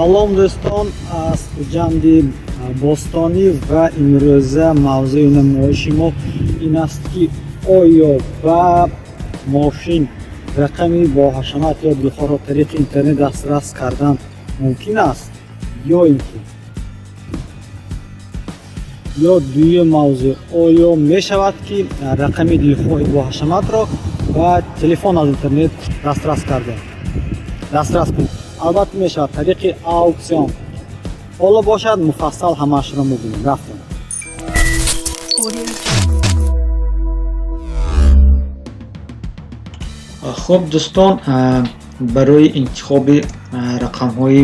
салом дӯстон, аз хуҷанди бостонӣ ва имрӯза мавзӯи намоиши мо ин аст ки оё ба мошин рақами боҳашамат ё дилхоҳро тариқи интернет дастрас кардан мумкин аст ё ин ки ё дуюм мавзӯъ, оё мешавад ки рақами дилхоҳи боҳашаматро ба телефон аз интернет дастрас кунед. Албатта мешавад тариқи ауксион. ҳоло бошад муфассал ҳамаашро мебинем. рафтем. хуб дӯстон, барои интихоби рақамҳои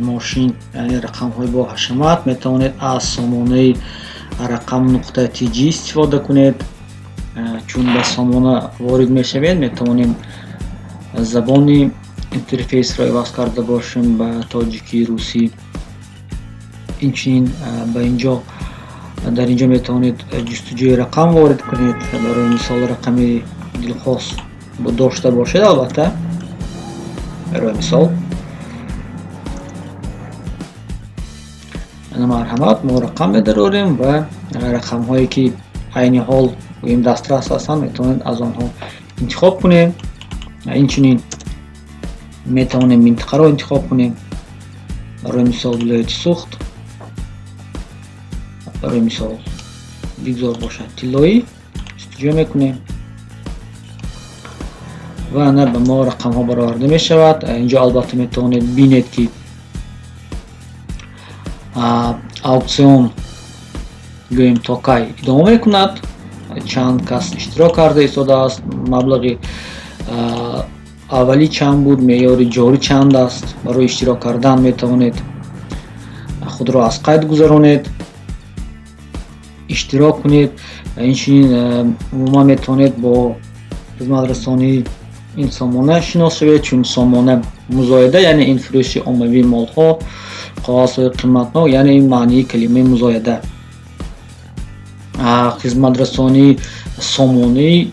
мошин, яъне рақамҳои боҳашамат метавонед аз сомонаи рақам нуқтаи TG истифода кунед. Чун ба сомона ворид мешавед, метавонем забони интерфейсро иваз карда бошем ба тоҷикӣ, русӣ. Инчунин дар инҷо метавонед ҷустуҷӯи рақам ворид кунед. Барои мисол рақами дилхоҳ дошта бошед, албатта барои мисол марҳамат мо рақам медарорем ва рақамҳое ки айни ҳол гӯем дастрас ҳастанд метавонед аз онҳо интихоб кунем. Инчунин метавонем минтақаро интихоб кунем. Барои мисол вилояти Суғд, барои мисол бигзор бошад Тиллоӣ ҷустуҷӯ мекунем ва ана ба мо рақамҳо бароварда мешавад. Инҷо албатта метавонед бинед ки ауксион гӯем то кай идома мекунад, чанд кас иштирок карда истодааст, маблағи аввалӣ чанд буд, меъёри ҷорӣ чанд аст. Барои иштирок кардан метавонед худро аз қайд гузаронед, иштирок кунед. Инчунин умуман метавонед бо хизматрасонии ин сомона шинос шавед, чун сомона музоида яъне ин фурӯши оммавии молҳо, қоғозҳои қиматнок, яъне ин маънии калимаи музоида. Хизматрасонии сомонаи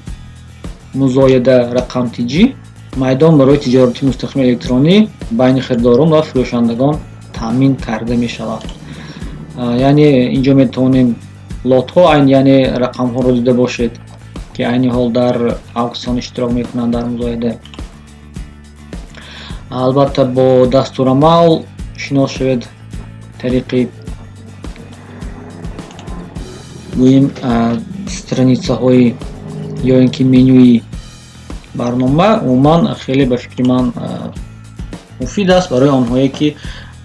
музоида рақам TG майдон барои тиҷорати мустақими электронӣ байни хиридорон ва фурӯшандагон таъмин карда мешавад. Яъне инҷо метавонем лотҳо яъне рақамҳоро дида бошед ки айни ҳол дар ауксион иштирок мекунанд дар музоида. Албатта бо дастурамал шинос шавед тариқи гӯем страницаҳои ё ин ки менюи барнома умуман хеле ба фикри ман муфид аст барои онҳое ки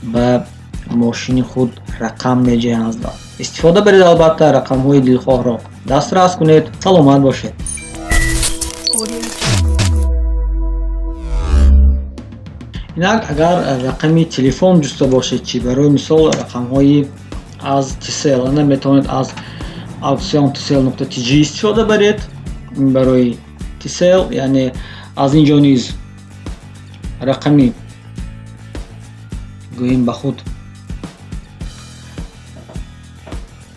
ба мошини худ рақам меҷӯянд. Истифода баред, албатта рақамҳои дилхоҳро дастрас кунед. Саломат бошед. Инак агар рақами телефон ҷуста бошед чӣ? Барои мисол рақамҳои аз Tcell, ана метавонед аз ауксион Tcell.tg истифода баред барои Tcell, яъне аз инҷо низ рақами гӯем ба худ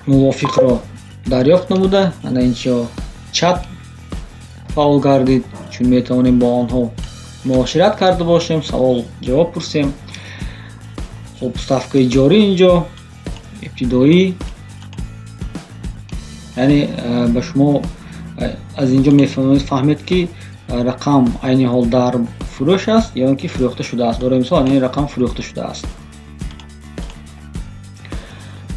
мувофиқро дарёфт намуда, ана инҷо чат фаъол гардид, чун метавонем бо онҳо муошират карда бошем, савол ҷавоб пурсем. хуб, ставкаи ҷорӣ инҷо ибтидоӣ, яъне ба шумо аз инҷо мефаҳмед ки рақам айни ҳол дар фурӯш аст ё ин ки фурӯхта шудааст. Барои мисол ин рақам фурӯхта шудааст.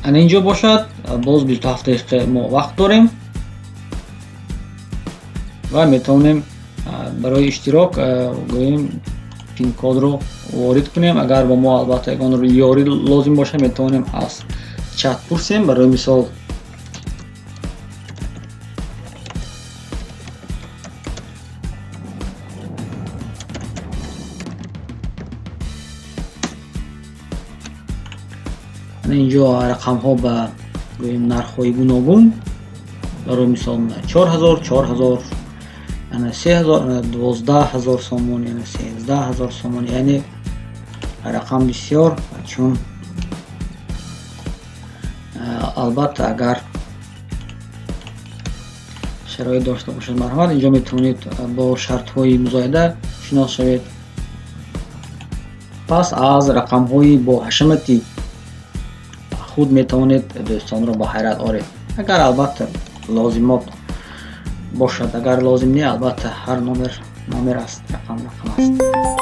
ана инҷо бошад, боз 27 дақиқа мо вақт дорем ва метавонем барои иштирок гӯем пин-кодро ворид кунем. Агар ба мо албатта ягон ёрӣ лозим бошад, метавонем аз чат пурсем. Барои мисол инҷо рақамҳо ба гӯем нархҳои гуногун, барои мисол 4000, 4000, 3000, 12000 сомон, 13000 сомон, яъне рақам бисёр. Чун албатта агар шароит дошта бошад, марҳамат, инҷо метавонед бо шартҳои музоида шинос шавед. пас аз рақамҳои бо ҳашамати худ метавонед дӯстонро ба ҳайрат оред. Агар албатта лозимот бошад, агар лозим не, албатта ҳар номер аст, рақам аст.